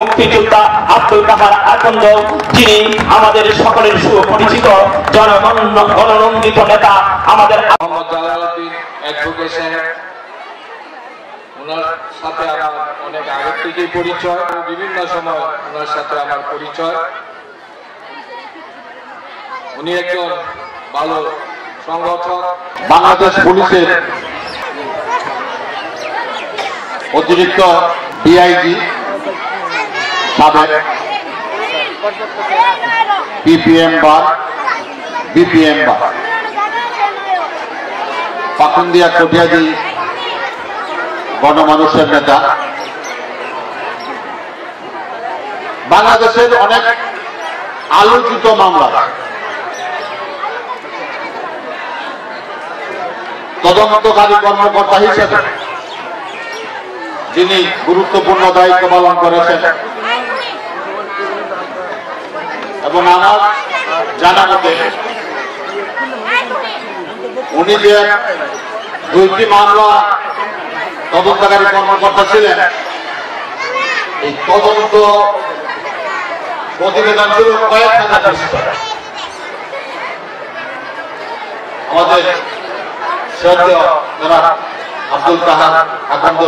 মুক্তিযোদ্ধা আব্দুল কাহার আকন্দ, যিনি আমাদের সকলের সুপরিচিত জনগণনন্দিত নেতা, আমাদের মোহাম্মদ জালালউদ্দিন অ্যাডভোকেশন। ওনার সাথে আমার অনেক আগে থেকেই পরিচয়, বিভিন্ন সময় ওনার সাথে আমার পরিচয়। উনি একজন ভালো সংগঠক। বাংলাদেশ পুলিশের অতিরিক্ত ডিআইজি, সাবেক পিপিএম বা বিপিএম বা পাকুন্দিয়া কটিয়াদি গণমানুষের নেতা, বাংলাদেশের অনেক আলোচিত মামলা তদন্তকারী কর্মকর্তা হিসেবে যিনি গুরুত্বপূর্ণ দায়িত্ব পালন করেছেন এবং আমার জানা মতে উনি যে দুইটি মামলা তদন্তকারী কর্মকর্তা ছিলেন, এই তদন্ত প্রতিবেদন ছিল কয়েক হাজার পৃষ্ঠা। আমাদের শ্রদ্ধেয় জনাব আব্দুল কাহার আকন্দ